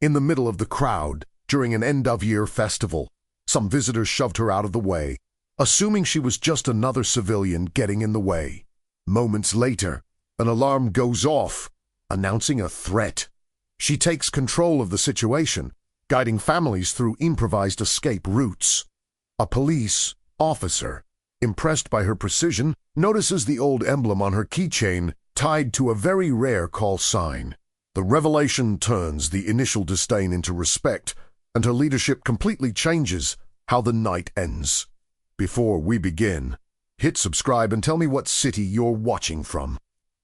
in the middle of the crowd during an end-of-year festival. Some visitors shoved her out of the way, assuming she was just another civilian getting in the way. Moments later, an alarm goes off, announcing a threat. She takes control of the situation, guiding families through improvised escape routes. A police officer, impressed by her precision, notices the old emblem on her keychain tied to a very rare call sign. The revelation turns the initial disdain into respect, and her leadership completely changes how the night ends. Before we begin, hit subscribe and tell me what city you're watching from.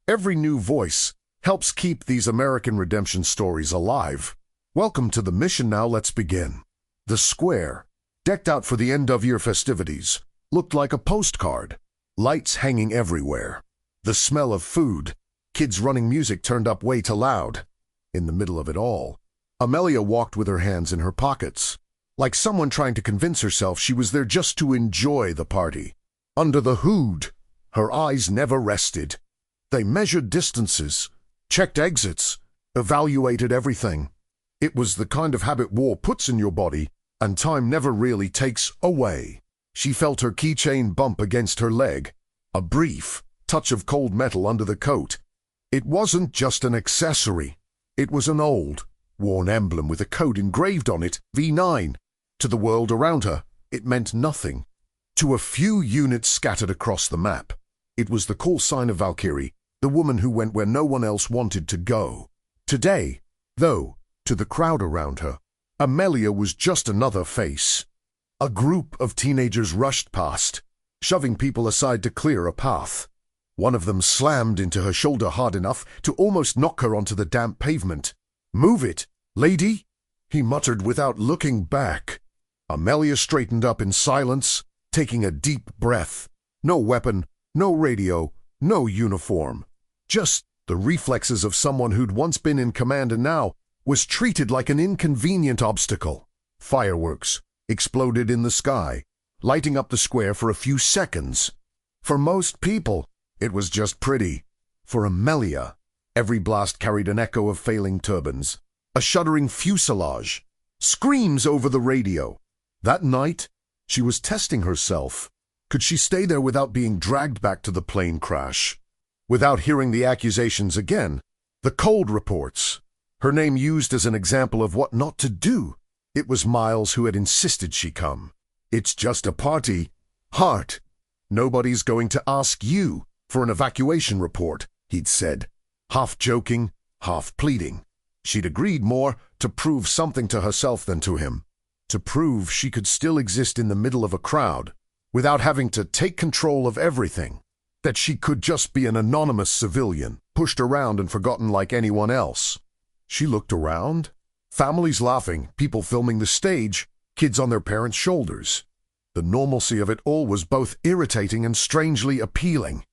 Every new voice helps keep these American redemption stories alive. Welcome to the mission. Now let's begin. The square, decked out for the end-of-year festivities, looked like a postcard. Lights hanging everywhere. The smell of food. Kids running music turned up way too loud. In the middle of it all, Amelia walked with her hands in her pockets, like someone trying to convince herself she was there just to enjoy the party. Under the hood, her eyes never rested. They measured distances, checked exits, evaluated everything. It was the kind of habit war puts in your body, and time never really takes away. She felt her keychain bump against her leg, a brief touch of cold metal under the coat. It wasn't just an accessory. It was an old, worn emblem with a code engraved on it, V9. To the world around her, it meant nothing. To a few units scattered across the map, it was the call sign of Valkyrie, the woman who went where no one else wanted to go. Today, though, to the crowd around her, Amelia was just another face. A group of teenagers rushed past, shoving people aside to clear a path. One of them slammed into her shoulder hard enough to almost knock her onto the damp pavement. "Move it, lady," he muttered without looking back. Amelia straightened up in silence, taking a deep breath. No weapon, no radio, no uniform. Just the reflexes of someone who'd once been in command and now was treated like an inconvenient obstacle. Fireworks exploded in the sky, lighting up the square for a few seconds. For most people, it was just pretty. For Amelia, every blast carried an echo of failing turbines, a shuddering fuselage, screams over the radio. That night, she was testing herself. Could she stay there without being dragged back to the plane crash? Without hearing the accusations again, the cold reports, her name used as an example of what not to do. It was Miles who had insisted she come. "It's just a party. Hart. Nobody's going to ask you for an evacuation report," he'd said, half joking, half pleading. She'd agreed more to prove something to herself than to him. To prove she could still exist in the middle of a crowd without having to take control of everything. That she could just be an anonymous civilian, pushed around and forgotten like anyone else. She looked around. Families laughing, people filming the stage, kids on their parents' shoulders. The normalcy of it all was both irritating and strangely appealing.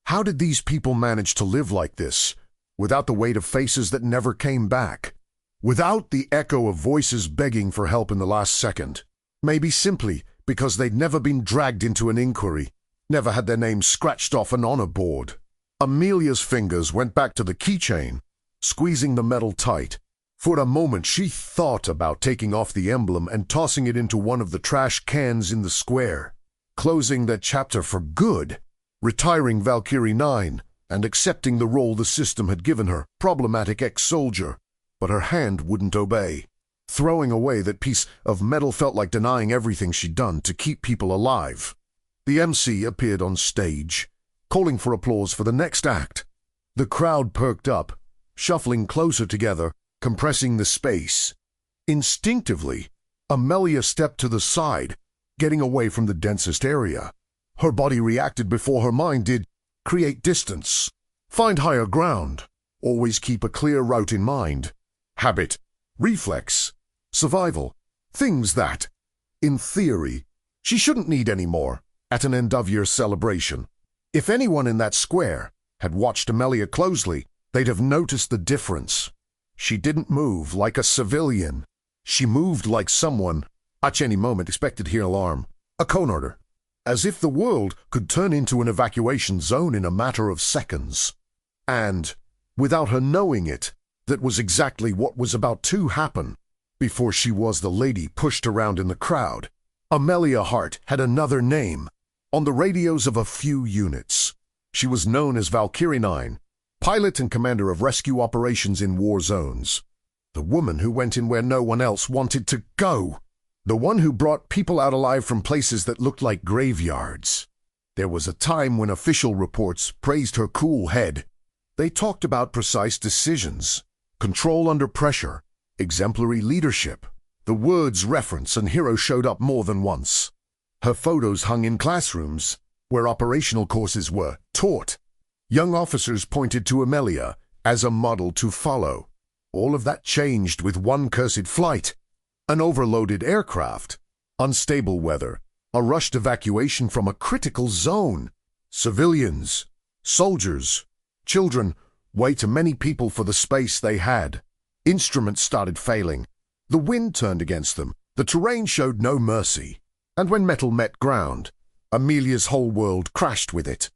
How did these people manage to live like this, without the weight of faces that never came back? Without the echo of voices begging for help in the last second? Maybe simply because they'd never been dragged into an inquiry, never had their names scratched off an honor board. Amelia's fingers went back to the keychain, squeezing the metal tight. For a moment she thought about taking off the emblem and tossing it into one of the trash cans in the square, closing that chapter for good, retiring Valkyrie 9 and accepting the role the system had given her, problematic ex-soldier. But her hand wouldn't obey. Throwing away that piece of metal felt like denying everything she'd done to keep people alive. The MC appeared on stage, calling for applause for the next act. The crowd perked up, shuffling closer together, compressing the space. Instinctively, Amelia stepped to the side, getting away from the densest area. Her body reacted before her mind did. Create distance. Find higher ground. Always keep a clear route in mind. Habit, reflex, survival, things that, in theory, she shouldn't need anymore at an end-of-year celebration. If anyone in that square had watched Amelia closely, they'd have noticed the difference. She didn't move like a civilian. She moved like someone, at any moment expected to hear alarm, a cone order, as if the world could turn into an evacuation zone in a matter of seconds. And, without her knowing it, that was exactly what was about to happen. Before she was the lady pushed around in the crowd, Amelia Hart had another name on the radios of a few units. She was known as Valkyrie 9, pilot and commander of rescue operations in war zones. The woman who went in where no one else wanted to go. The one who brought people out alive from places that looked like graveyards. There was a time when official reports praised her cool head. They talked about precise decisions, control under pressure, exemplary leadership. The words reference and hero showed up more than once. Her photos hung in classrooms, where operational courses were taught. Young officers pointed to Amelia as a model to follow. All of that changed with one cursed flight. An overloaded aircraft, unstable weather, a rushed evacuation from a critical zone. Civilians, soldiers, children, way too many people for the space they had. Instruments started failing. The wind turned against them. The terrain showed no mercy. And when metal met ground, Amelia's whole world crashed with it.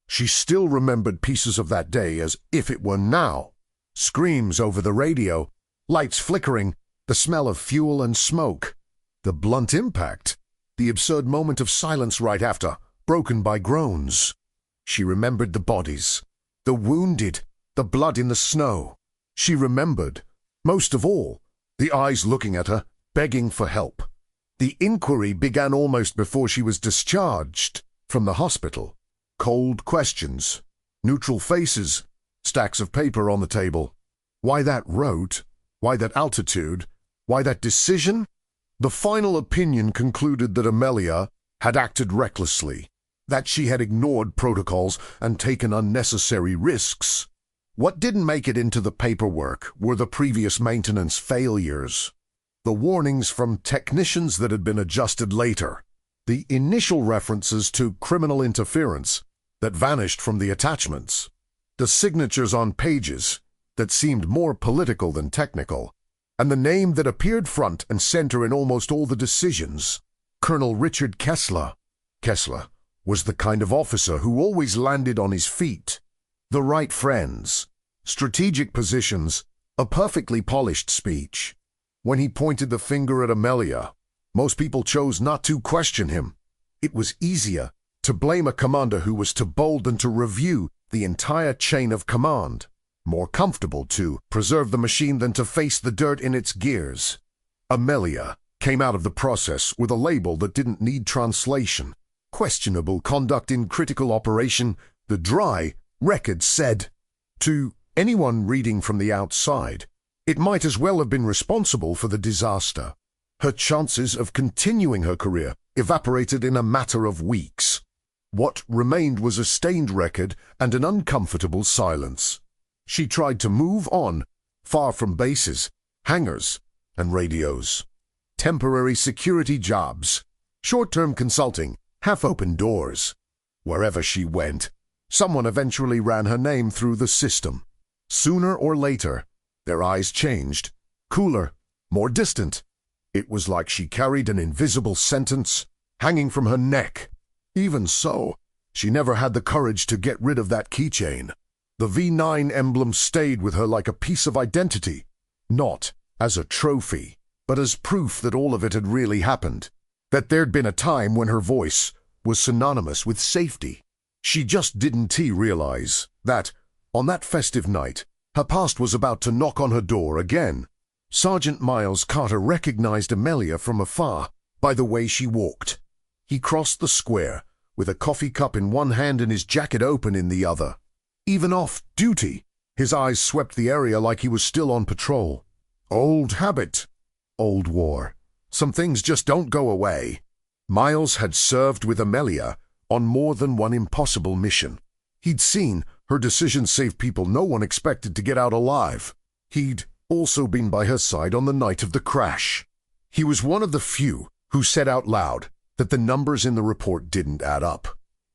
She still remembered pieces of that day as if it were now. Screams over the radio, lights flickering, the smell of fuel and smoke. The blunt impact, the absurd moment of silence right after, broken by groans. She remembered the bodies, the wounded, the blood in the snow. She remembered, most of all, the eyes looking at her, begging for help. The inquiry began almost before she was discharged from the hospital. Cold questions, neutral faces, stacks of paper on the table. Why that route? Why that altitude? Why that decision? The final opinion concluded that Amelia had acted recklessly, that she had ignored protocols and taken unnecessary risks. What didn't make it into the paperwork were the previous maintenance failures, the warnings from technicians that had been adjusted later, the initial references to criminal interference that vanished from the attachments, the signatures on pages that seemed more political than technical, and the name that appeared front and center in almost all the decisions, Colonel Richard Kessler. Kessler was the kind of officer who always landed on his feet. The right friends, strategic positions, a perfectly polished speech. When he pointed the finger at Amelia, most people chose not to question him. It was easier to blame a commander who was too bold than to review the entire chain of command. More comfortable to preserve the machine than to face the dirt in its gears. Amelia came out of the process with a label that didn't need translation. Questionable conduct in critical operation, the dry record said. To anyone reading from the outside, it might as well have been responsible for the disaster. Her chances of continuing her career evaporated in a matter of weeks. What remained was a stained record and an uncomfortable silence. She tried to move on, far from bases, hangars, and radios. Temporary security jobs, short-term consulting, half-open doors. Wherever she went, someone eventually ran her name through the system. Sooner or later, their eyes changed, cooler, more distant. It was like she carried an invisible sentence hanging from her neck. Even so, she never had the courage to get rid of that keychain. The V9 emblem stayed with her like a piece of identity, not as a trophy, but as proof that all of it had really happened, that there'd been a time when her voice was synonymous with safety. She just didn't realize that, on that festive night, her past was about to knock on her door again. Sergeant Miles Carter recognized Amelia from afar by the way she walked. He crossed the square with a coffee cup in one hand and his jacket open in the other. Even off duty, his eyes swept the area like he was still on patrol. Old habit, old war. Some things just don't go away. Miles had served with Amelia on more than one impossible mission. He'd seen her decision save people no one expected to get out alive. He'd also been by her side on the night of the crash. He was one of the few who said out loud that the numbers in the report didn't add up.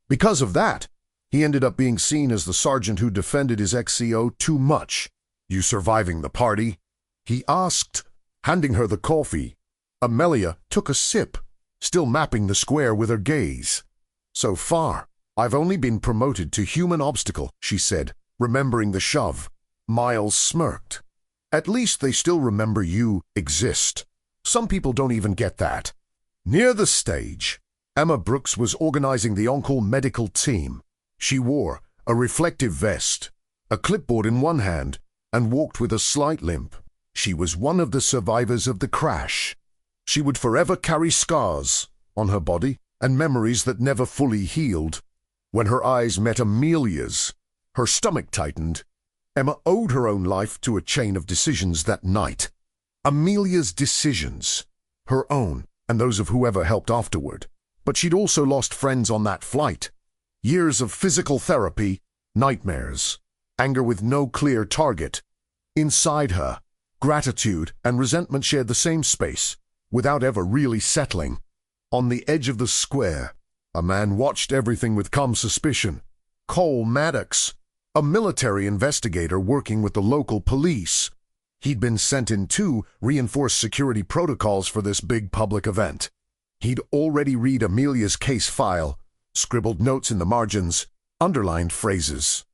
Because of that, he ended up being seen as the sergeant who defended his ex-CO too much. "You surviving the party?" he asked, handing her the coffee. Amelia took a sip, still mapping the square with her gaze. "So far, I've only been promoted to human obstacle," she said, remembering the shove. Miles smirked. "At least they still remember you exist." Some people don't even get that. Near the stage, Emma Brooks was organizing the on-call medical team. She wore a reflective vest, a clipboard in one hand, and walked with a slight limp. She was one of the survivors of the crash. She would forever carry scars on her body and memories that never fully healed. When her eyes met Amelia's, her stomach tightened. Emma owed her own life to a chain of decisions that night. Amelia's decisions, her own and those of whoever helped afterward. But she'd also lost friends on that flight. Years of physical therapy, nightmares, anger with no clear target. Inside her, gratitude and resentment shared the same space, without ever really settling. On the edge of the square, a man watched everything with calm suspicion. Cole Maddox, a military investigator working with the local police. He'd been sent in to reinforce security protocols for this big public event. He'd already read Amelia's case file, scribbled notes in the margins, underlined phrases.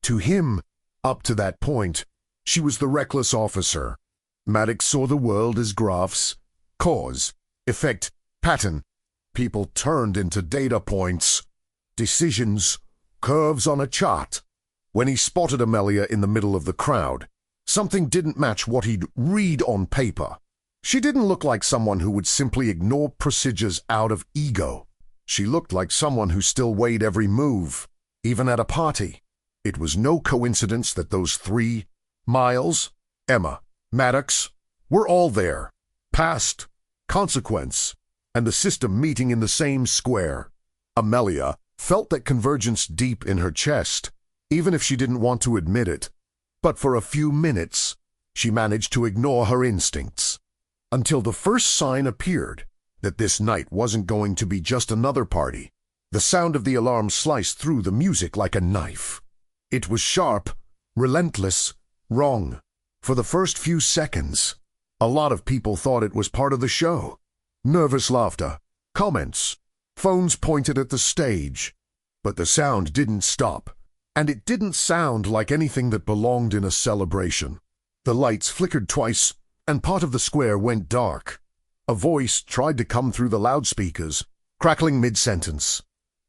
To him, up to that point, she was the reckless officer. Maddox saw the world as graphs, cause, effect, pattern. People turned into data points, decisions, curves on a chart. When he spotted Amelia in the middle of the crowd, something didn't match what he'd read on paper. She didn't look like someone who would simply ignore procedures out of ego. She looked like someone who still weighed every move, even at a party. It was no coincidence that those three, Miles, Emma, Maddox, were all there. Past, consequence, and the system meeting in the same square. Amelia felt that convergence deep in her chest, even if she didn't want to admit it. But for a few minutes, she managed to ignore her instincts. Until the first sign appeared that this night wasn't going to be just another party. The sound of the alarm sliced through the music like a knife. It was sharp, relentless, wrong. For the first few seconds, a lot of people thought it was part of the show. Nervous laughter, comments, phones pointed at the stage. But the sound didn't stop, and it didn't sound like anything that belonged in a celebration. The lights flickered twice, and part of the square went dark. A voice tried to come through the loudspeakers, crackling mid-sentence.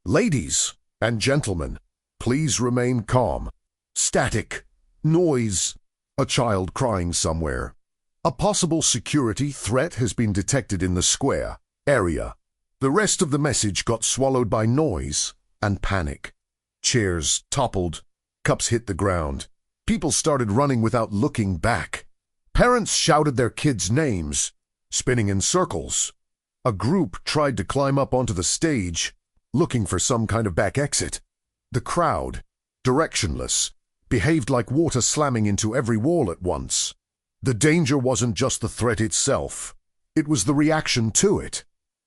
"Ladies and gentlemen, please remain calm." Static, noise, a child crying somewhere. A possible security threat has been detected in the square area. The rest of the message got swallowed by noise and panic. Chairs toppled, cups hit the ground. People started running without looking back. Parents shouted their kids' names, spinning in circles. A group tried to climb up onto the stage, looking for some kind of back exit. The crowd, directionless, behaved like water slamming into every wall at once. The danger wasn't just the threat itself. It was the reaction to it.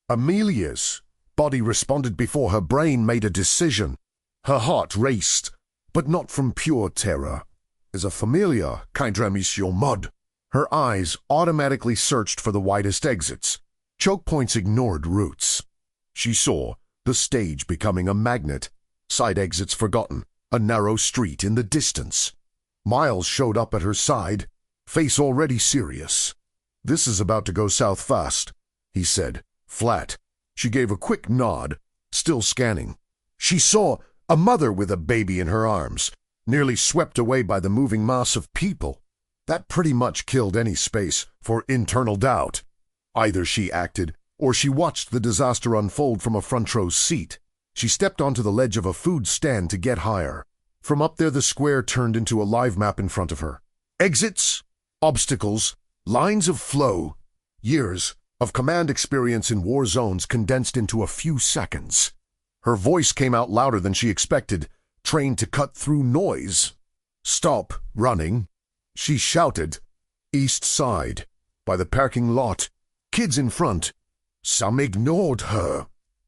Amelia's body responded before her brain made a decision. Her heart raced, but not from pure terror. As a familiar Kaidramission mud. Her eyes automatically searched for the widest exits. Choke points ignored routes. She saw the stage becoming a magnet, side exits forgotten, a narrow street in the distance. Miles showed up at her side, face already serious. "This is about to go south fast," he said, flat. She gave a quick nod, still scanning. She saw a mother with a baby in her arms, nearly swept away by the moving mass of people. That pretty much killed any space for internal doubt. Either she acted, or she watched the disaster unfold from a front row seat. She stepped onto the ledge of a food stand to get higher. From up there the square turned into a live map in front of her. Exits, obstacles, lines of flow. Years of command experience in war zones condensed into a few seconds. Her voice came out louder than she expected, trained to cut through noise. "Stop running," she shouted. East side, by the parking lot, kids in front. Some ignored her.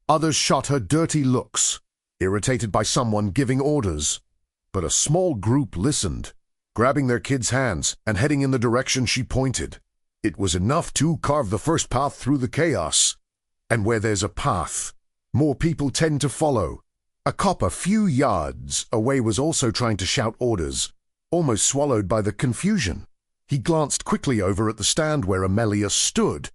Others shot her dirty looks, irritated by someone giving orders. But a small group listened, grabbing their kids' hands and heading in the direction she pointed. It was enough to carve the first path through the chaos. And where there's a path, more people tend to follow. A cop a few yards away was also trying to shout orders, almost swallowed by the confusion. He glanced quickly over at the stand where Amelia stood.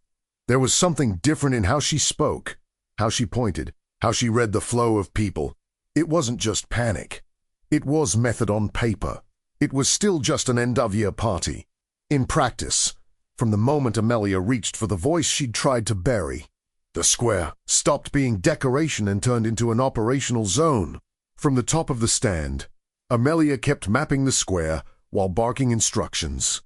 There was something different in how she spoke, how she pointed, how she read the flow of people. It wasn't just panic. It was method on paper. It was still just an end-of-year party. In practice, from the moment Amelia reached for the voice she'd tried to bury, the square stopped being decoration and turned into an operational zone. From the top of the stand, Amelia kept mapping the square while barking instructions.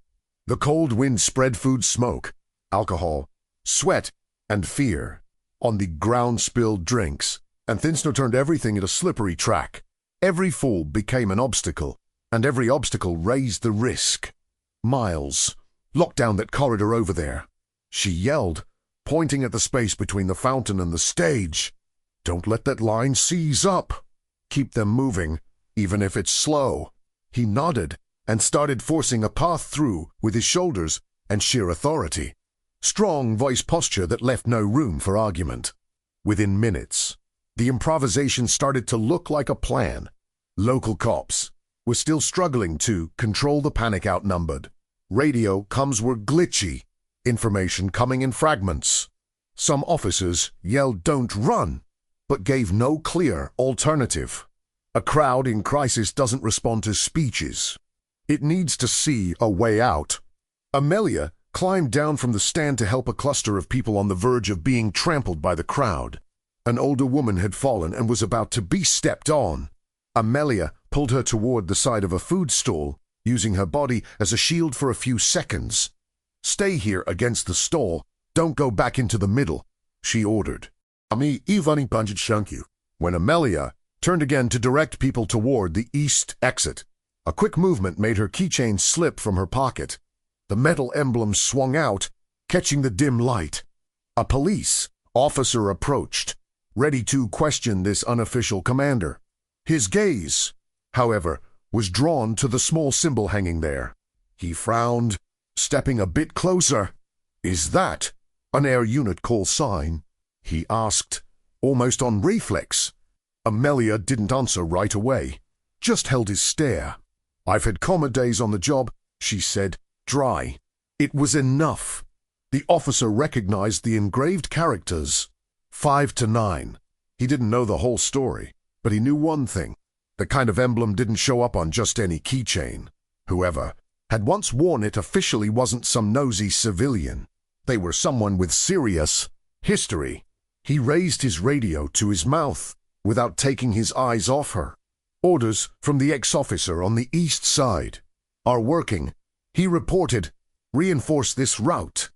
The cold wind spread food smoke, alcohol, sweat, and fear on the ground-spilled drinks, and thin snow turned everything into a slippery track. Every fall became an obstacle, and every obstacle raised the risk. Miles, lock down that corridor over there, she yelled, pointing at the space between the fountain and the stage. Don't let that line seize up. Keep them moving, even if it's slow. He nodded and started forcing a path through with his shoulders and sheer authority. Strong voice posture that left no room for argument. Within minutes, the improvisation started to look like a plan. Local cops were still struggling to control the panic outnumbered. Radio comms were glitchy, information coming in fragments. Some officers yelled "Don't run," but gave no clear alternative. A crowd in crisis doesn't respond to speeches. It needs to see a way out. Amelia climbed down from the stand to help a cluster of people on the verge of being trampled by the crowd. An older woman had fallen and was about to be stepped on. Amelia pulled her toward the side of a food stall, using her body as a shield for a few seconds. "Stay here against the stall. Don't go back into the middle," she ordered. When Amelia turned again to direct people toward the east exit, a quick movement made her keychain slip from her pocket. The metal emblem swung out, catching the dim light. A police officer approached, ready to question this unofficial commander. His gaze, however, was drawn to the small symbol hanging there. He frowned, stepping a bit closer. "Is that an air unit call sign?" he asked, almost on reflex. Amelia didn't answer right away, just held his stare. "I've had calmer days on the job," she said, dry. It was enough. The officer recognized the engraved characters. 5 to 9. He didn't know the whole story, but he knew one thing. The kind of emblem didn't show up on just any keychain. Whoever had once worn it officially wasn't some nosy civilian. They were someone with serious history. He raised his radio to his mouth without taking his eyes off her. "Orders from the ex-officer on the east side are working," he reported. "Reinforce this route."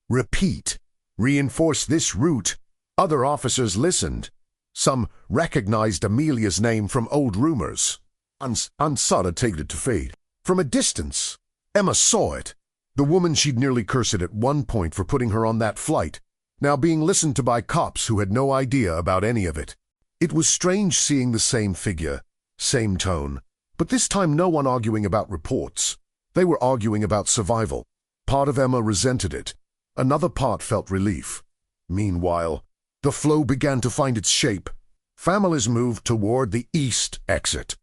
Repeat. "Reinforce this route." Other officers listened. Some recognized Amelia's name from old rumors. Ansara take it to fade. From a distance, Emma saw it. The woman she'd nearly cursed at one point for putting her on that flight, now being listened to by cops who had no idea about any of it. It was strange seeing the same figure, same tone, but this time no one arguing about reports. They were arguing about survival. Part of Emma resented it. Another part felt relief. Meanwhile, the flow began to find its shape. Families moved toward the east exit.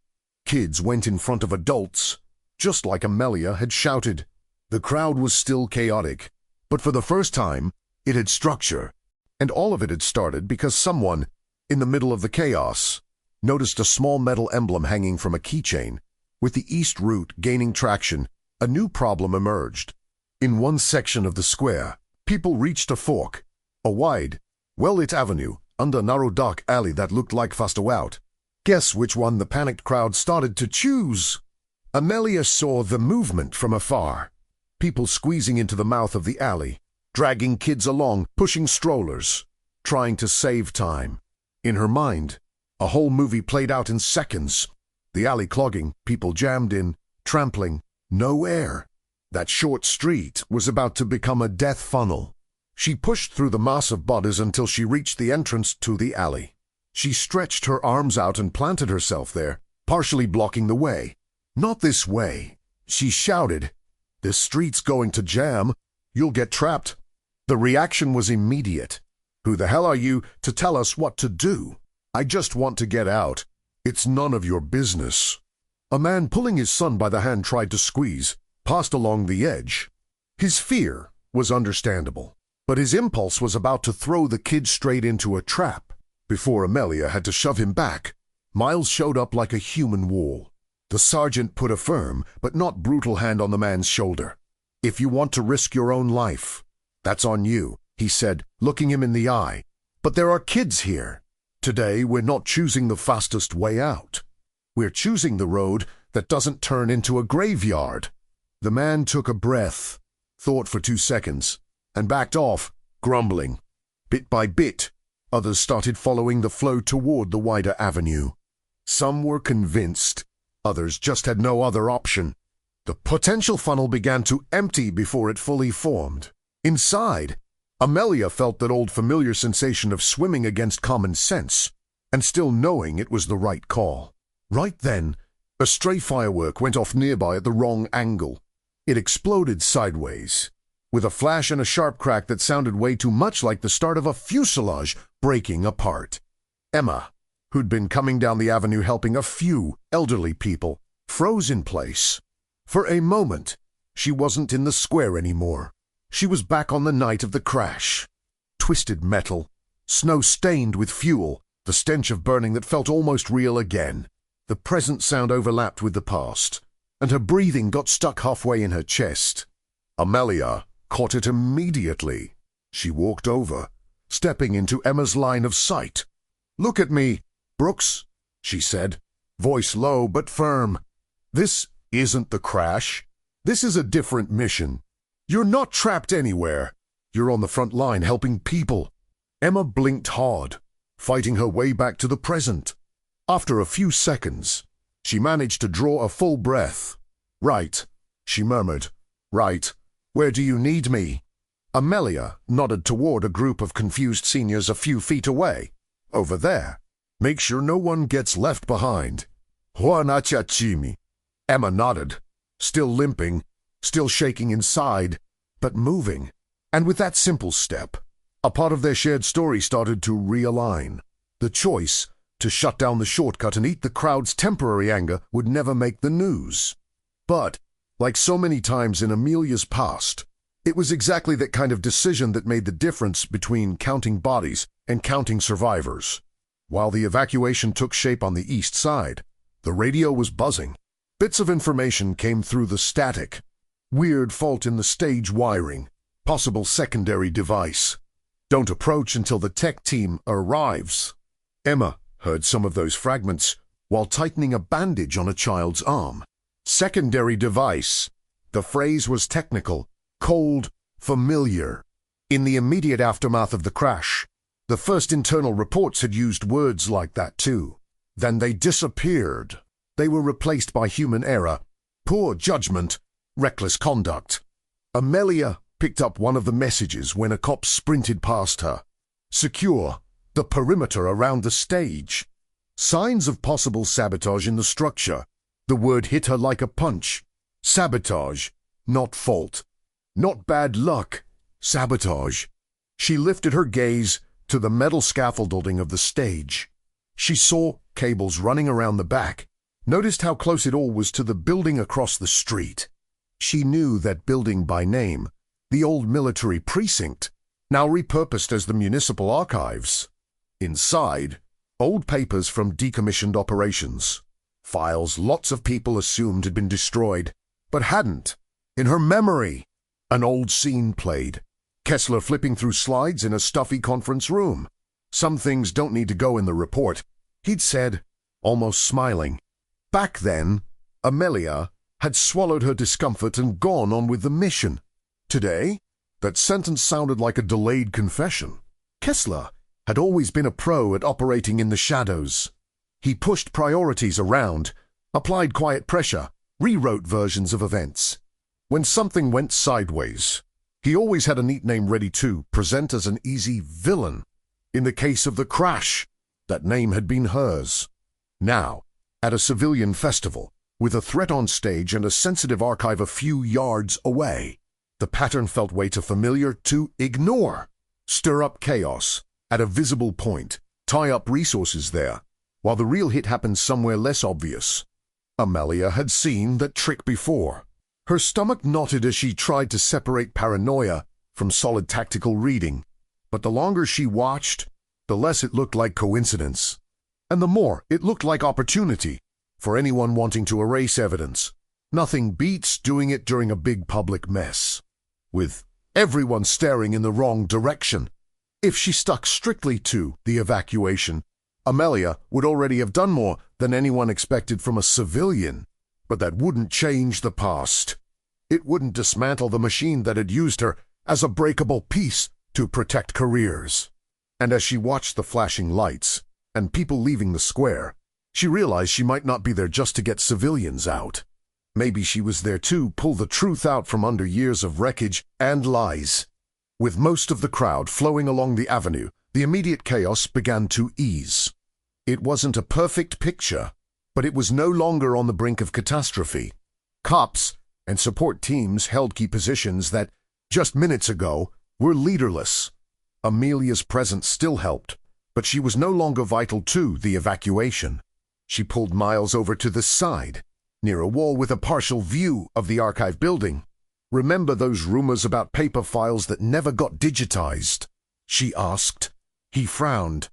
Kids went in front of adults, just like Amelia had shouted. The crowd was still chaotic, but for the first time, it had structure. And all of it had started because someone, in the middle of the chaos, noticed a small metal emblem hanging from a keychain. With the east route gaining traction, a new problem emerged. In one section of the square, people reached a fork, a wide, well-lit avenue under a narrow dark alley that looked like faster out. Guess which one the panicked crowd started to choose? Amelia saw the movement from afar. People squeezing into the mouth of the alley, dragging kids along, pushing strollers, trying to save time. In her mind, a whole movie played out in seconds. The alley clogging, people jammed in, trampling, no air. That short street was about to become a death funnel. She pushed through the mass of bodies until she reached the entrance to the alley. She stretched her arms out and planted herself there, partially blocking the way. "Not this way," she shouted. "This street's going to jam. You'll get trapped." The reaction was immediate. "Who the hell are you to tell us what to do? I just want to get out. It's none of your business." A man pulling his son by the hand tried to squeeze, passed along the edge. His fear was understandable. But his impulse was about to throw the kid straight into a trap. Before Amelia had to shove him back, Miles showed up like a human wall. The sergeant put a firm but not brutal hand on the man's shoulder. "If you want to risk your own life, that's on you," he said, looking him in the eye. "But there are kids here. Today we're not choosing the fastest way out. We're choosing the road that doesn't turn into a graveyard." The man took a breath, thought for 2 seconds, and backed off, grumbling. Bit by bit, others started following the flow toward the wider avenue. Some were convinced, others just had no other option. The potential funnel began to empty before it fully formed. Inside, Amelia felt that old familiar sensation of swimming against common sense, and still knowing it was the right call. Right then, a stray firework went off nearby at the wrong angle. It exploded sideways, with a flash and a sharp crack that sounded way too much like the start of a fuselage breaking apart. Emma, who'd been coming down the avenue helping a few elderly people, froze in place. For a moment, she wasn't in the square anymore. She was back on the night of the crash. Twisted metal, snow-stained with fuel, the stench of burning that felt almost real again. The present sound overlapped with the past, and her breathing got stuck halfway in her chest. Amelia caught it immediately. She walked over, stepping into Emma's line of sight. "Look at me, Brooks," she said, voice low but firm. "This isn't the crash. This is a different mission. You're not trapped anywhere. You're on the front line helping people." Emma blinked hard, fighting her way back to the present. After a few seconds, she managed to draw a full breath. "Right," she murmured. "Right. Where do you need me?" Amelia nodded toward a group of confused seniors a few feet away. "Over there. Make sure no one gets left behind." "Huanachachimi." Emma nodded, still limping, still shaking inside, but moving. And with that simple step, a part of their shared story started to realign. The choice to shut down the shortcut and eat the crowd's temporary anger would never make the news. But, like so many times in Amelia's past, it was exactly that kind of decision that made the difference between counting bodies and counting survivors. While the evacuation took shape on the east side, the radio was buzzing. Bits of information came through the static. Weird fault in the stage wiring. Possible secondary device. Don't approach until the tech team arrives. Emma heard some of those fragments while tightening a bandage on a child's arm. Secondary device. The phrase was technical, cold, familiar. In the immediate aftermath of the crash, the first internal reports had used words like that too. Then they disappeared. They were replaced by human error, poor judgment, reckless conduct. Amelia picked up one of the messages when a cop sprinted past her. "Secure the perimeter around the stage." Signs of possible sabotage in the structure. The word hit her like a punch. Sabotage, not fault. Not bad luck. Sabotage. She lifted her gaze to the metal scaffolding of the stage. She saw cables running around the back, noticed how close it all was to the building across the street. She knew that building by name, the old military precinct, now repurposed as the municipal archives. Inside, old papers from decommissioned operations. Files lots of people assumed had been destroyed, but hadn't. In her memory, an old scene played. Kessler flipping through slides in a stuffy conference room. "Some things don't need to go in the report," he'd said, almost smiling. Back then, Amelia had swallowed her discomfort and gone on with the mission. Today, that sentence sounded like a delayed confession. Kessler had always been a pro at operating in the shadows. He pushed priorities around, applied quiet pressure, rewrote versions of events. When something went sideways, he always had a neat name ready to present as an easy villain. In the case of the crash, that name had been hers. Now, at a civilian festival, with a threat on stage and a sensitive archive a few yards away, the pattern felt way too familiar to ignore. Stir up chaos at a visible point, tie up resources there, while the real hit happens somewhere less obvious. Amelia had seen that trick before. Her stomach knotted as she tried to separate paranoia from solid tactical reading. But the longer she watched, the less it looked like coincidence, and the more it looked like opportunity for anyone wanting to erase evidence. Nothing beats doing it during a big public mess, with everyone staring in the wrong direction. If she stuck strictly to the evacuation, Amelia would already have done more than anyone expected from a civilian. But that wouldn't change the past. It wouldn't dismantle the machine that had used her as a breakable piece to protect careers. And as she watched the flashing lights and people leaving the square, she realized she might not be there just to get civilians out. Maybe she was there to pull the truth out from under years of wreckage and lies. With most of the crowd flowing along the avenue, the immediate chaos began to ease. It wasn't a perfect picture, but it was no longer on the brink of catastrophe. Cops and support teams held key positions that, just minutes ago, were leaderless. Amelia's presence still helped, but she was no longer vital to the evacuation. She pulled Miles over to the side, near a wall with a partial view of the archive building. "Remember those rumors about paper files that never got digitized?" she asked. He frowned.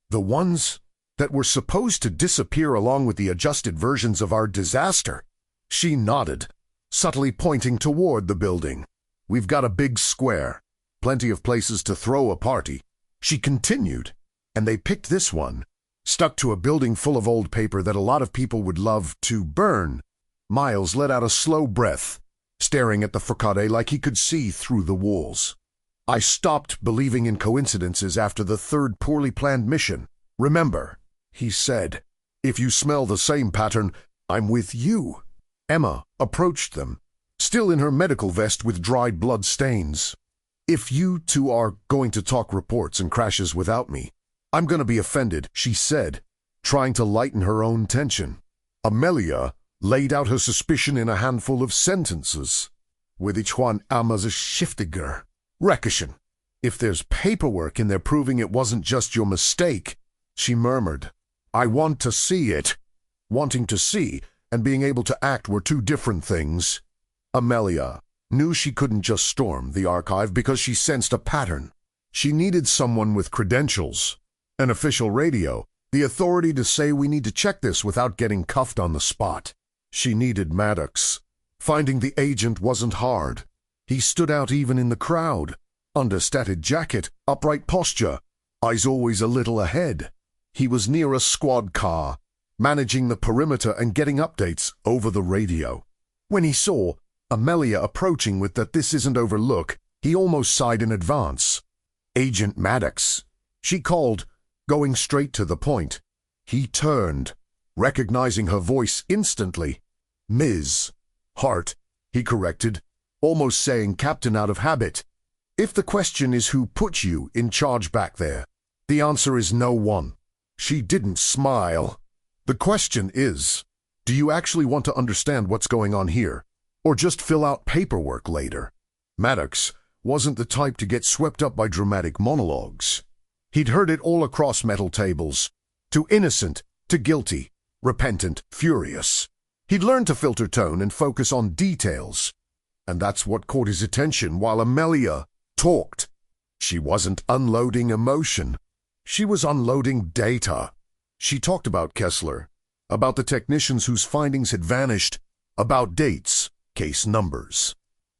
"The ones that were supposed to disappear along with the adjusted versions of our disaster?" She nodded, subtly pointing toward the building. "We've got a big square, plenty of places to throw a party." She continued, "And they picked this one, stuck to a building full of old paper that a lot of people would love to burn." Miles let out a slow breath, staring at the facade like he could see through the walls. "I stopped believing in coincidences after the third poorly planned mission. Remember," he said, "if you smell the same pattern, I'm with you." Emma approached them, still in her medical vest with dried blood stains. "If you two are going to talk reports and crashes without me, I'm going to be offended," she said, trying to lighten her own tension. Amelia laid out her suspicion in a handful of sentences. "With each one Emma's a shiftiger. Reckon. If there's paperwork in there proving it wasn't just your mistake," she murmured. "I want to see it." Wanting to see and being able to act were two different things. Amelia knew she couldn't just storm the archive because she sensed a pattern. She needed someone with credentials, an official radio, the authority to say we need to check this without getting cuffed on the spot. She needed Maddox. Finding the agent wasn't hard. He stood out even in the crowd. Understated jacket, upright posture, eyes always a little ahead. He was near a squad car, managing the perimeter and getting updates over the radio. When he saw Amelia approaching with that "this isn't over" look, he almost sighed in advance. "Agent Maddox," she called, going straight to the point. He turned, recognizing her voice instantly. "Ms. Hart," he corrected, almost saying captain out of habit. "If the question is who put you in charge back there, the answer is no one." She didn't smile. "The question is, do you actually want to understand what's going on here, or just fill out paperwork later?" Maddox wasn't the type to get swept up by dramatic monologues. He'd heard it all across metal tables. To innocent, to guilty, repentant, furious. He'd learned to filter tone and focus on details. And that's what caught his attention while Amelia talked. She wasn't unloading emotion. She was unloading data. She talked about Kessler, about the technicians whose findings had vanished, about dates, case numbers.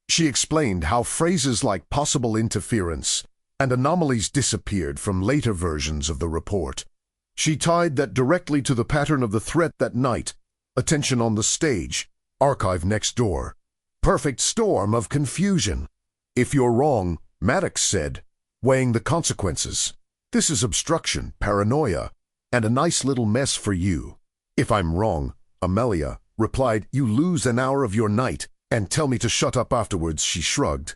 She explained how phrases like possible interference and anomalies disappeared from later versions of the report. She tied that directly to the pattern of the threat that night, attention on the stage, archive next door. Perfect storm of confusion. "If you're wrong," Maddox said, weighing the consequences, "this is obstruction, paranoia, and a nice little mess for you." "If I'm wrong," Amelia replied, "you lose an hour of your night and tell me to shut up afterwards," she shrugged.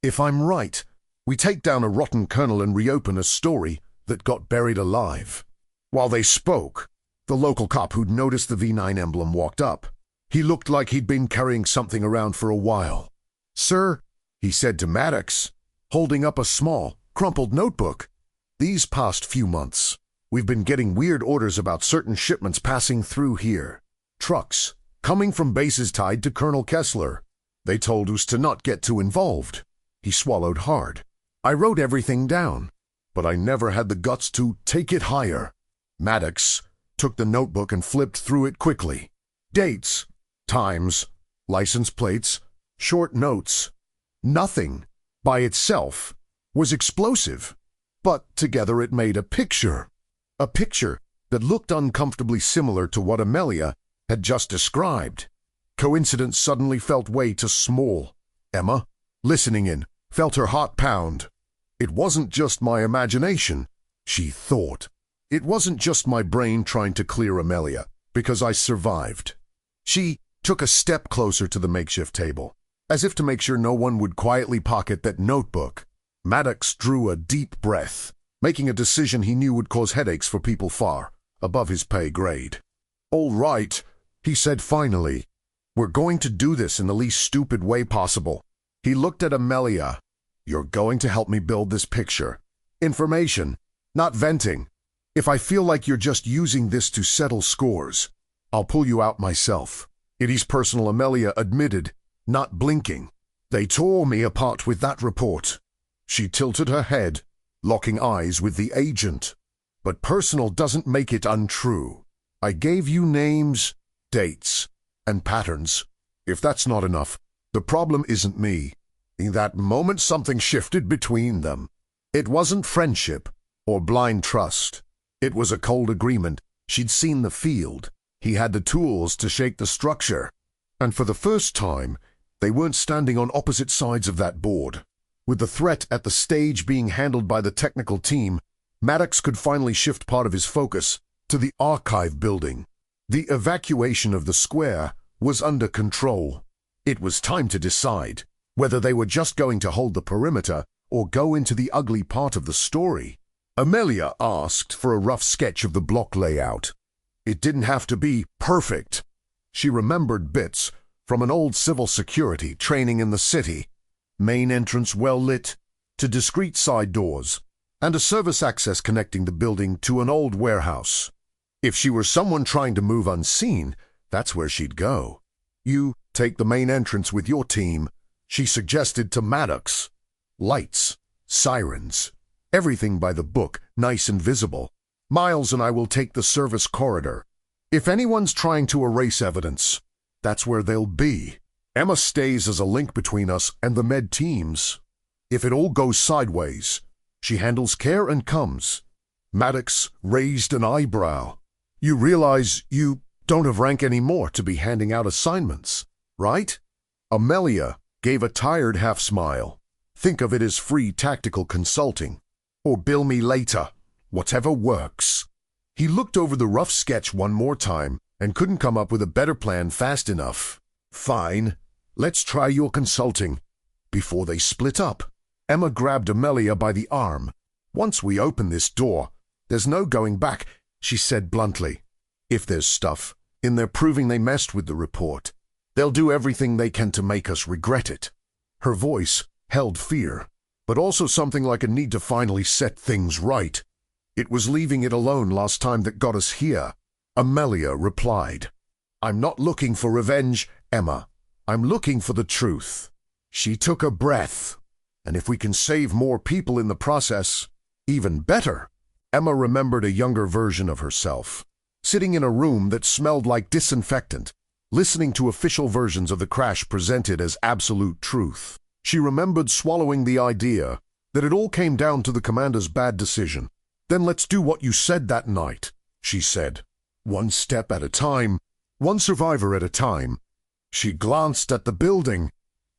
"If I'm right, we take down a rotten kernel and reopen a story that got buried alive." While they spoke, the local cop who'd noticed the V9 emblem walked up. He looked like he'd been carrying something around for a while. "Sir," he said to Maddox, holding up a small, crumpled notebook. "These past few months, we've been getting weird orders about certain shipments passing through here. Trucks, coming from bases tied to Colonel Kessler. They told us to not get too involved. He swallowed hard. I wrote everything down, but I never had the guts to take it higher. Maddox took the notebook and flipped through it quickly. Dates, times, license plates, short notes. Nothing, by itself, was explosive, but together it made a picture. A picture that looked uncomfortably similar to what Amelia had just described. Coincidence suddenly felt way too small. Emma, listening in, felt her heart pound. It wasn't just my imagination, she thought. It wasn't just my brain trying to clear Amelia, because I survived. She took a step closer to the makeshift table, as if to make sure no one would quietly pocket that notebook. Maddox drew a deep breath, making a decision he knew would cause headaches for people far above his pay grade. "All right," he said finally. "We're going to do this in the least stupid way possible." He looked at Amelia. "You're going to help me build this picture. Information, not venting. If I feel like you're just using this to settle scores, I'll pull you out myself." It is personal, Amelia admitted, not blinking. "They tore me apart with that report." She tilted her head, locking eyes with the agent. "But personal doesn't make it untrue. I gave you names, dates, and patterns. If that's not enough, the problem isn't me." In that moment, something shifted between them. It wasn't friendship or blind trust. It was a cold agreement. She'd seen the field. He had the tools to shake the structure. And for the first time, they weren't standing on opposite sides of that board. With the threat at the stage being handled by the technical team, Maddox could finally shift part of his focus to the archive building. The evacuation of the square was under control. It was time to decide whether they were just going to hold the perimeter or go into the ugly part of the story. Amelia asked for a rough sketch of the block layout. It didn't have to be perfect. She remembered bits from an old civil security training in the city. Main entrance well lit, to discreet side doors, and a service access connecting the building to an old warehouse. If she were someone trying to move unseen, that's where she'd go. "You take the main entrance with your team," she suggested to Maddox. "Lights, sirens, everything by the book, nice and visible. Miles and I will take the service corridor. If anyone's trying to erase evidence, that's where they'll be. Emma stays as a link between us and the med teams. If it all goes sideways, she handles care and comes." Maddox raised an eyebrow. "You realize you don't have rank anymore to be handing out assignments, right?" Amelia gave a tired half-smile. "Think of it as free tactical consulting. Or bill me later. Whatever works." He looked over the rough sketch one more time and couldn't come up with a better plan fast enough. "Fine. Let's try your consulting." Before they split up, Emma grabbed Amelia by the arm. "Once we open this door, there's no going back," she said bluntly. "If there's stuff in there proving they messed with the report, they'll do everything they can to make us regret it." Her voice held fear, but also something like a need to finally set things right. "It was leaving it alone last time that got us here," Amelia replied. "I'm not looking for revenge, Emma. I'm looking for the truth." She took a breath. "And if we can save more people in the process, even better." Emma remembered a younger version of herself, sitting in a room that smelled like disinfectant, listening to official versions of the crash presented as absolute truth. She remembered swallowing the idea that it all came down to the commander's bad decision. "Then let's do what you said that night," she said. "One step at a time, one survivor at a time." She glanced at the building.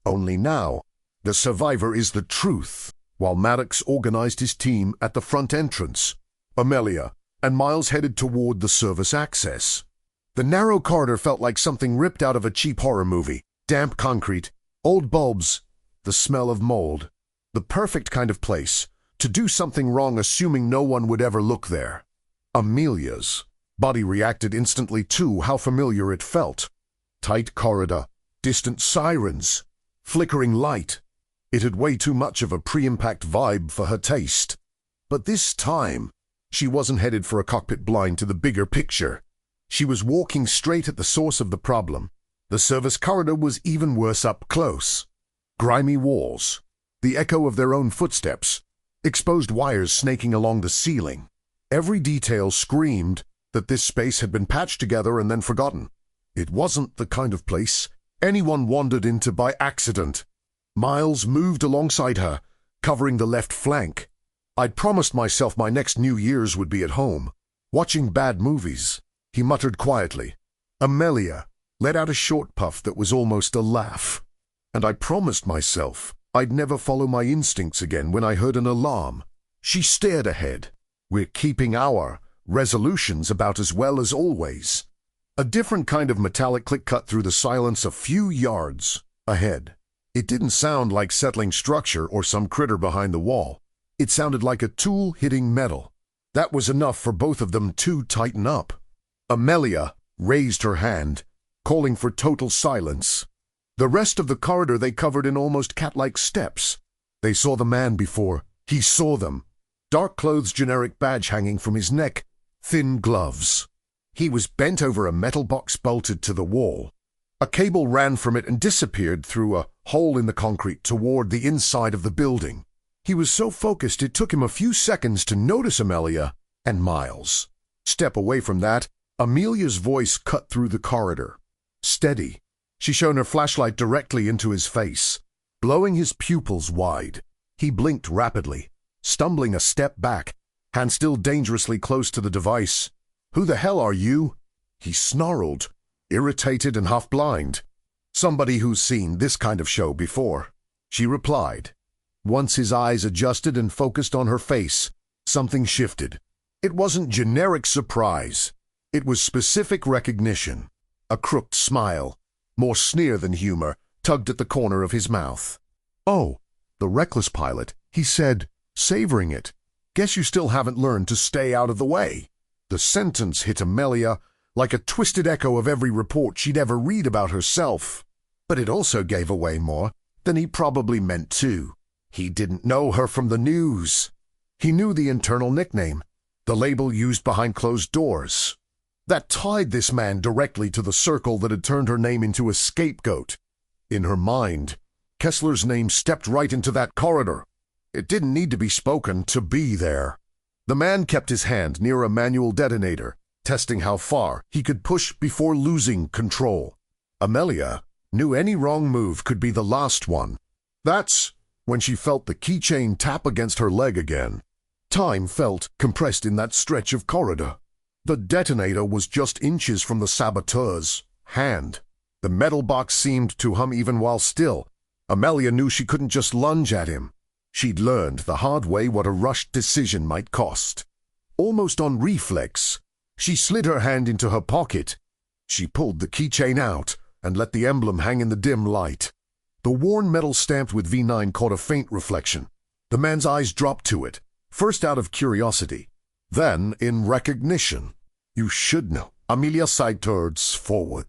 Only now, the survivor is the truth. While Maddox organized his team at the front entrance, Amelia and Miles headed toward the service access. The narrow corridor felt like something ripped out of a cheap horror movie. Damp concrete, old bulbs, the smell of mold. The perfect kind of place to do something wrong assuming no one would ever look there. Amelia's body reacted instantly to how familiar it felt. Tight corridor, distant sirens, flickering light. It had way too much of a pre-impact vibe for her taste. But this time, she wasn't headed for a cockpit blind to the bigger picture. She was walking straight at the source of the problem. The service corridor was even worse up close. Grimy walls, the echo of their own footsteps, exposed wires snaking along the ceiling. Every detail screamed that this space had been patched together and then forgotten. It wasn't the kind of place anyone wandered into by accident. Miles moved alongside her, covering the left flank. I'd promised myself my next New Year's would be at home, watching bad movies. He muttered quietly. Amelia let out a short puff that was almost a laugh. And I promised myself I'd never follow my instincts again when I heard an alarm. She stared ahead. We're keeping our resolutions about as well as always. A different kind of metallic click cut through the silence a few yards ahead. It didn't sound like settling structure or some critter behind the wall. It sounded like a tool hitting metal. That was enough for both of them to tighten up. Amelia raised her hand, calling for total silence. The rest of the corridor they covered in almost cat-like steps. They saw the man before. He saw them. Dark clothes, generic badge hanging from his neck, thin gloves. He was bent over a metal box bolted to the wall. A cable ran from it and disappeared through a hole in the concrete toward the inside of the building. He was so focused it took him a few seconds to notice Amelia and Miles. Step away from that, Amelia's voice cut through the corridor. Steady. She shone her flashlight directly into his face, blowing his pupils wide. He blinked rapidly, stumbling a step back, hand still dangerously close to the device. Who the hell are you? He snarled, irritated and half-blind. Somebody who's seen this kind of show before. She replied. Once his eyes adjusted and focused on her face, something shifted. It wasn't generic surprise. It was specific recognition. A crooked smile, more sneer than humor, tugged at the corner of his mouth. Oh, the reckless pilot, he said, savoring it. Guess you still haven't learned to stay out of the way. The sentence hit Amelia like a twisted echo of every report she'd ever read about herself. But it also gave away more than he probably meant to. He didn't know her from the news. He knew the internal nickname, the label used behind closed doors. That tied this man directly to the circle that had turned her name into a scapegoat. In her mind, Kessler's name stepped right into that corridor. It didn't need to be spoken to be there. The man kept his hand near a manual detonator, testing how far he could push before losing control. Amelia knew any wrong move could be the last one. That's when she felt the keychain tap against her leg again. Time felt compressed in that stretch of corridor. The detonator was just inches from the saboteur's hand. The metal box seemed to hum even while still. Amelia knew she couldn't just lunge at him. She'd learned the hard way what a rushed decision might cost. Almost on reflex, she slid her hand into her pocket. She pulled the keychain out and let the emblem hang in the dim light. The worn metal stamped with V9 caught a faint reflection. The man's eyes dropped to it, first out of curiosity, then in recognition. You should know. Amelia side turns forward.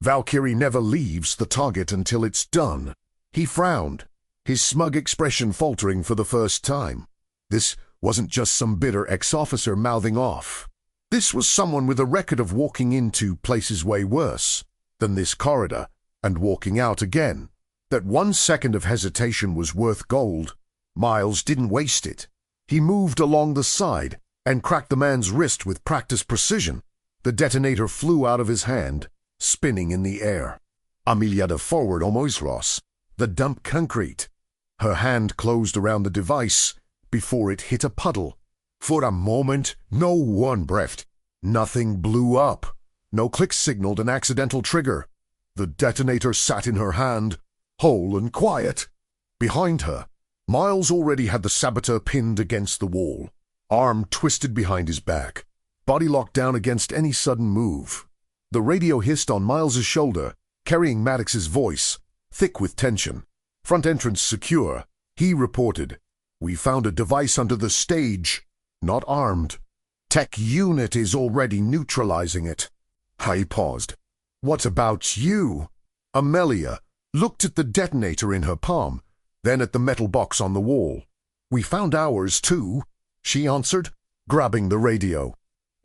Valkyrie never leaves the target until it's done. He frowned, his smug expression faltering for the first time. This wasn't just some bitter ex-officer mouthing off. This was someone with a record of walking into places way worse than this corridor and walking out again. That 1 second of hesitation was worth gold. Miles didn't waste it. He moved along the side and cracked the man's wrist with practiced precision. The detonator flew out of his hand, spinning in the air. Amelia de forward almost Ross. The dump concrete. Her hand closed around the device before it hit a puddle. For a moment, no one breathed. Nothing blew up. No click signaled an accidental trigger. The detonator sat in her hand, whole and quiet. Behind her, Miles already had the saboteur pinned against the wall, arm twisted behind his back, body locked down against any sudden move. The radio hissed on Miles's shoulder, carrying Maddox's voice, thick with tension. Front entrance secure. He reported, "We found a device under the stage, not armed. Tech unit is already neutralizing it." I paused. "What about you?" Amelia looked at the detonator in her palm, then at the metal box on the wall. "We found ours too," she answered, grabbing the radio.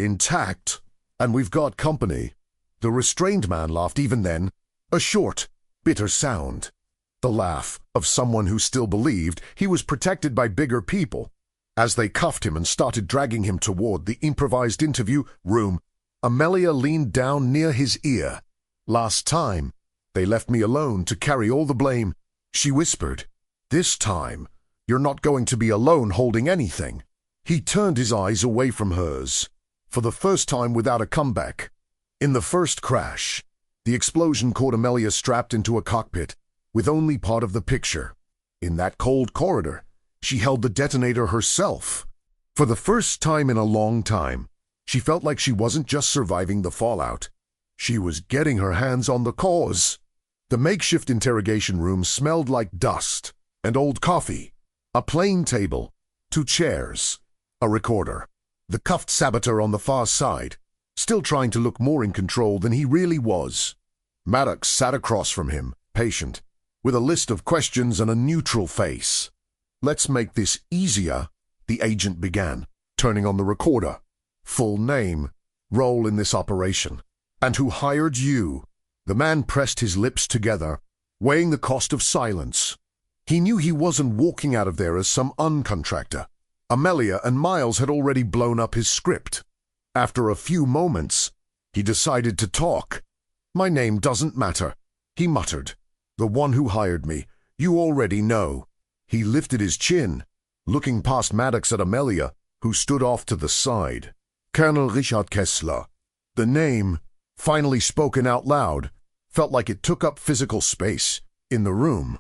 "Intact, and we've got company." The restrained man laughed even then, a short, bitter sound. The laugh of someone who still believed he was protected by bigger people. As they cuffed him and started dragging him toward the improvised interview room, Amelia leaned down near his ear. "Last time, they left me alone to carry all the blame," she whispered. "This time, you're not going to be alone holding anything." He turned his eyes away from hers, for the first time without a comeback. In the first crash, the explosion caught Amelia strapped into a cockpit, with only part of the picture. In that cold corridor, she held the detonator herself. For the first time in a long time, she felt like she wasn't just surviving the fallout. She was getting her hands on the cause. The makeshift interrogation room smelled like dust and old coffee, a plain table, 2 chairs, a recorder. The cuffed saboteur on the far side, still trying to look more in control than he really was. Maddox sat across from him, patient, with a list of questions and a neutral face. "Let's make this easier," the agent began, turning on the recorder. "Full name, role in this operation, and who hired you?" The man pressed his lips together, weighing the cost of silence. He knew he wasn't walking out of there as some uncontractor. Amelia and Miles had already blown up his script. After a few moments, he decided to talk. "My name doesn't matter," he muttered. "The one who hired me, you already know." He lifted his chin, looking past Maddox at Amelia, who stood off to the side. "Colonel Richard Kessler." The name, finally spoken out loud, felt like it took up physical space in the room.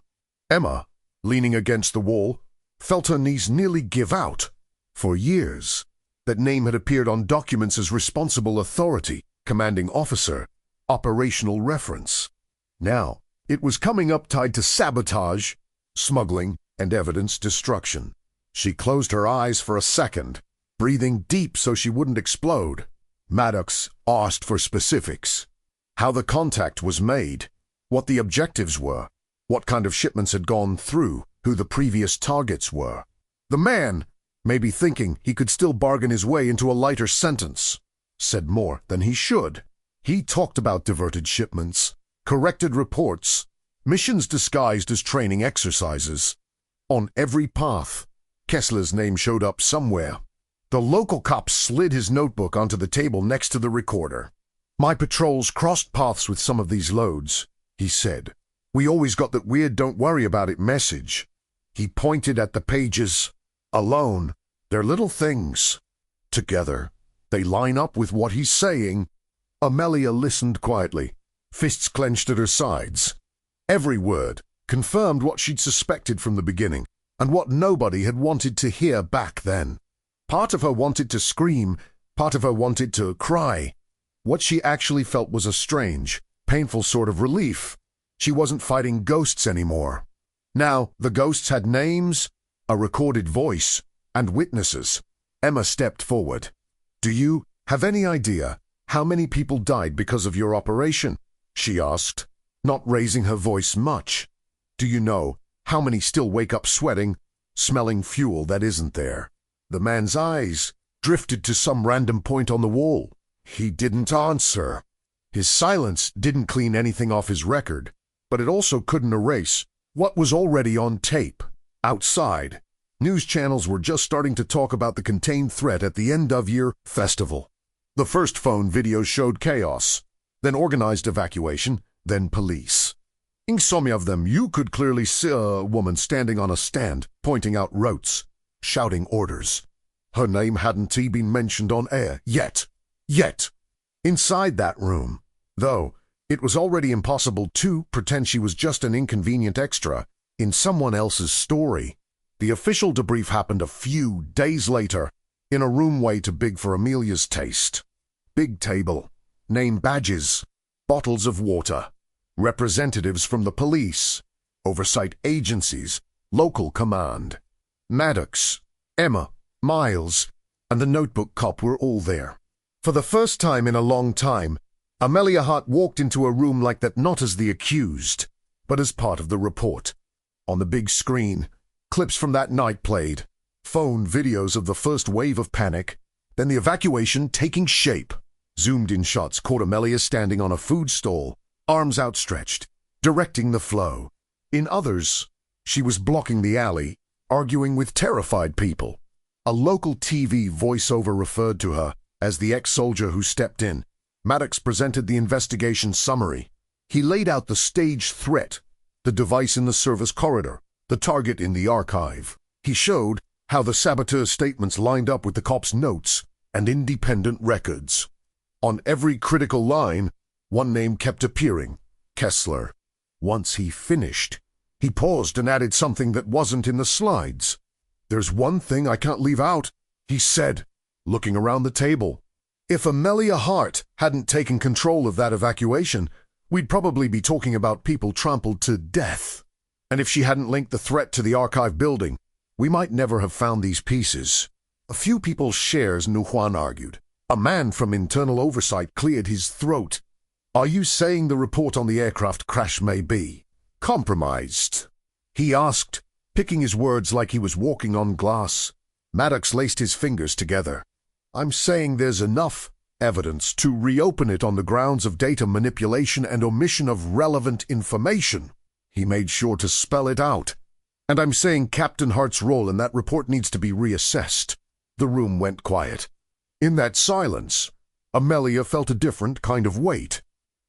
Emma, leaning against the wall, felt her knees nearly give out. For years, that name had appeared on documents as responsible authority, commanding officer, operational reference. Now, it was coming up tied to sabotage, smuggling, and evidence destruction. She closed her eyes for a second, breathing deep so she wouldn't explode. Maddox asked for specifics. How the contact was made, what the objectives were, what kind of shipments had gone through, who the previous targets were. The man, maybe thinking he could still bargain his way into a lighter sentence, said more than he should. He talked about diverted shipments, corrected reports, missions disguised as training exercises. On every path, Kessler's name showed up somewhere. The local cop slid his notebook onto the table next to the recorder. "My patrols crossed paths with some of these loads," he said. "We always got that weird don't worry about it message." He pointed at the pages. "Alone, they're little things. Together, they line up with what he's saying." Amelia listened quietly, fists clenched at her sides. Every word confirmed what she'd suspected from the beginning, and what nobody had wanted to hear back then. Part of her wanted to scream, part of her wanted to cry. What she actually felt was a strange, painful sort of relief. She wasn't fighting ghosts anymore. Now, the ghosts had names, a recorded voice, and witnesses. Emma stepped forward. "Do you have any idea how many people died because of your operation?" she asked, not raising her voice much. "Do you know how many still wake up sweating, smelling fuel that isn't there?" The man's eyes drifted to some random point on the wall. He didn't answer. His silence didn't clean anything off his record, but it also couldn't erase what was already on tape. Outside, news channels were just starting to talk about the contained threat at the end-of-year festival. The first phone video showed chaos, then organized evacuation, then police. In some of them, you could clearly see a woman standing on a stand, pointing out routes, shouting orders. Her name hadn't been mentioned on air yet. Inside that room, though, it was already impossible to pretend she was just an inconvenient extra in someone else's story. The official debrief happened a few days later, in a room way too big for Amelia's taste. Big table, name badges, bottles of water, representatives from the police, oversight agencies, local command. Maddox, Emma, Miles, and the notebook cop were all there. For the first time in a long time, Amelia Hart walked into a room like that not as the accused, but as part of the report. On the big screen, clips from that night played, phone videos of the first wave of panic, then the evacuation taking shape. Zoomed-in shots caught Amelia standing on a food stall, arms outstretched, directing the flow. In others, she was blocking the alley, arguing with terrified people. A local TV voiceover referred to her as the ex-soldier who stepped in. Maddox presented the investigation summary. He laid out the staged threat, the device in the service corridor, the target in the archive. He showed how the saboteur's statements lined up with the cops' notes and independent records. On every critical line, one name kept appearing: Kessler. Once he finished, he paused and added something that wasn't in the slides. "There's one thing I can't leave out," he said, looking around the table. "If Amelia Hart hadn't taken control of that evacuation, we'd probably be talking about people trampled to death. And if she hadn't linked the threat to the archive building, we might never have found these pieces." "A few people's shares," Nuhuan argued. A man from internal oversight cleared his throat. "Are you saying the report on the aircraft crash may be compromised?" he asked, picking his words like he was walking on glass. Maddox laced his fingers together. "I'm saying there's enough evidence to reopen it on the grounds of data manipulation and omission of relevant information." He made sure to spell it out. "And I'm saying Captain Hart's role in that report needs to be reassessed." The room went quiet. In that silence, Amelia felt a different kind of weight.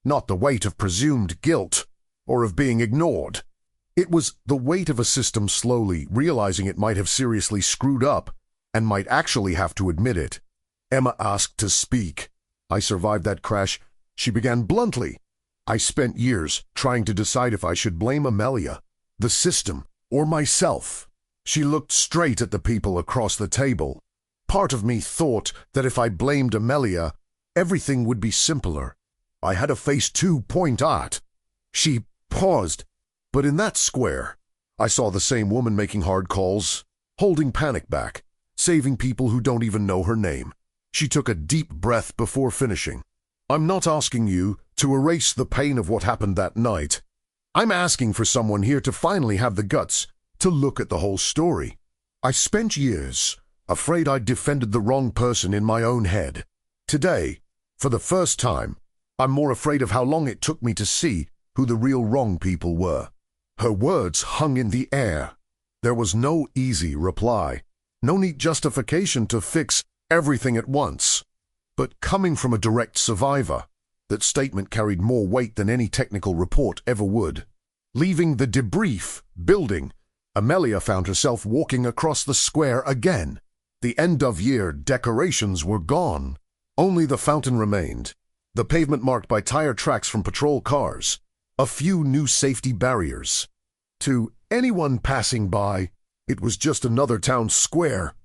Not the weight of presumed guilt or of being ignored. It was the weight of a system slowly realizing it might have seriously screwed up and might actually have to admit it. Emma asked to speak. "I survived that crash," she began bluntly. "I spent years trying to decide if I should blame Amelia, the system, or myself." She looked straight at the people across the table. "Part of me thought that if I blamed Amelia, everything would be simpler. I had a face to point at." She paused. "But in that square, I saw the same woman making hard calls, holding panic back, saving people who don't even know her name." She took a deep breath before finishing. "I'm not asking you to erase the pain of what happened that night. I'm asking for someone here to finally have the guts to look at the whole story. I spent years afraid I'd defended the wrong person in my own head. Today, for the first time, I'm more afraid of how long it took me to see who the real wrong people were." Her words hung in the air. There was no easy reply, no neat justification to fix everything at once. But coming from a direct survivor, that statement carried more weight than any technical report ever would. Leaving the debrief building, Amelia found herself walking across the square again. The end-of-year decorations were gone. Only the fountain remained, the pavement marked by tire tracks from patrol cars, a few new safety barriers. To anyone passing by, it was just another town square.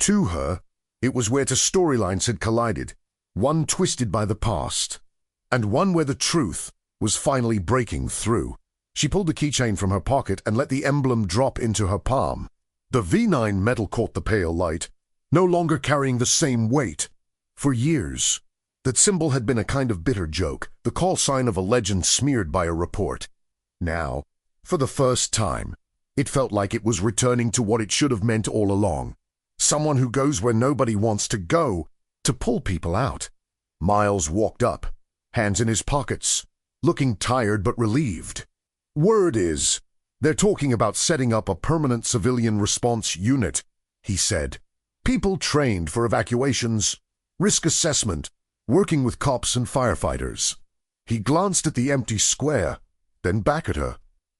To her, it was where two storylines had collided, one twisted by the past, and one where the truth was finally breaking through. She pulled the keychain from her pocket and let the emblem drop into her palm. The V9 metal caught the pale light, no longer carrying the same weight. For years, that symbol had been a kind of bitter joke, the call sign of a legend smeared by a report. Now, for the first time, it felt like it was returning to what it should have meant all along. Someone who goes where nobody wants to go, to pull people out. Miles walked up, hands in his pockets, looking tired but relieved. "Word is, they're talking about setting up a permanent civilian response unit," he said. "People trained for evacuations, risk assessment, working with cops and firefighters." He glanced at the empty square, then back at her.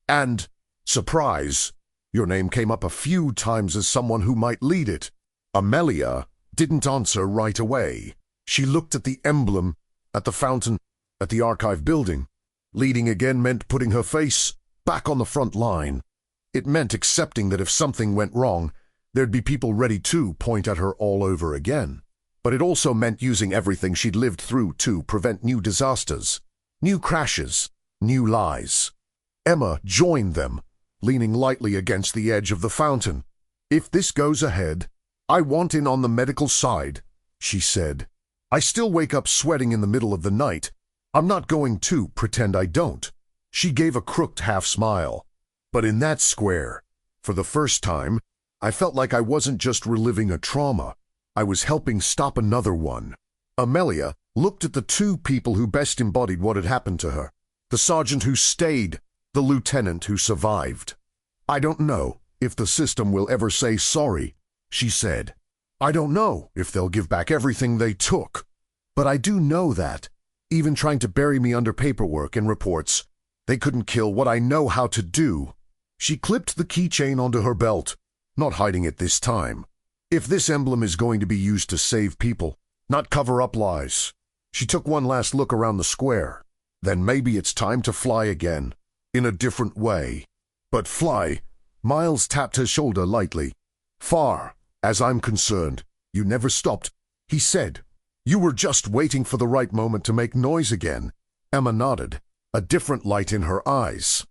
"And, surprise, your name came up a few times as someone who might lead it." Amelia didn't answer right away. She looked at the emblem, at the fountain, at the archive building. Leading again meant putting her face back on the front line. It meant accepting that if something went wrong, there'd be people ready to point at her all over again. But it also meant using everything she'd lived through to prevent new disasters, new crashes, new lies. Emma joined them, leaning lightly against the edge of the fountain. "If this goes ahead, I want in on the medical side," she said. "I still wake up sweating in the middle of the night. I'm not going to pretend I don't." She gave a crooked half smile. But in that square, for the first time, I felt like I wasn't just reliving a trauma. I was helping stop another one. Amelia looked at the two people who best embodied what had happened to her. The sergeant who stayed the lieutenant who survived. "I don't know if the system will ever say sorry," she said. "I don't know if they'll give back everything they took. But I do know that, even trying to bury me under paperwork and reports, they couldn't kill what I know how to do." She clipped the keychain onto her belt, not hiding it this time. If this emblem is going to be used to save people, not cover up lies. She took one last look around the square. Then maybe it's time to fly again, in a different way. But fly, Miles tapped her shoulder lightly. "Far, as I'm concerned, you never stopped," he said. "You were just waiting for the right moment to make noise again." Emma nodded, a different light in her eyes.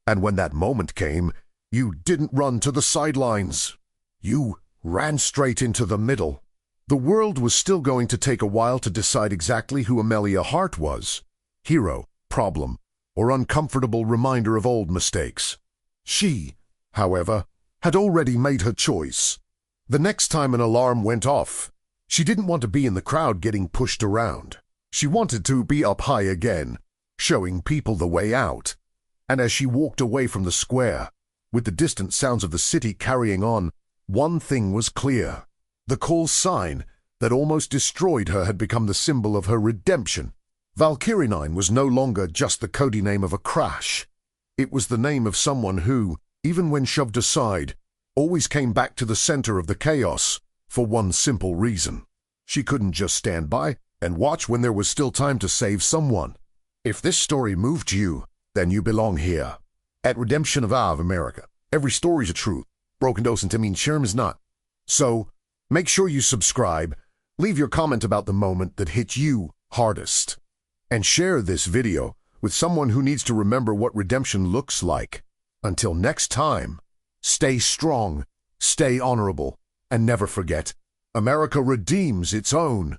"And when that moment came, you didn't run to the sidelines. You ran straight into the middle." The world was still going to take a while to decide exactly who Amelia Hart was. Hero, problem, or uncomfortable reminder of old mistakes. She, however, had already made her choice. The next time an alarm went off, she didn't want to be in the crowd getting pushed around. She wanted to be up high again, showing people the way out. And as she walked away from the square, with the distant sounds of the city carrying on, one thing was clear. The call sign that almost destroyed her had become the symbol of her redemption. Valkyrie was no longer just the code name of a crash. It was the name of someone who, even when shoved aside, always came back to the center of the chaos for one simple reason. She couldn't just stand by and watch when there was still time to save someone. If this story moved you, then you belong here. At Redemption of America, every story's a truth. Broken doesn't mean Sherm is not. So, make sure you subscribe, leave your comment about the moment that hit you hardest, and share this video with someone who needs to remember what redemption looks like. Until next time, stay strong, stay honorable, and never forget, America redeems its own.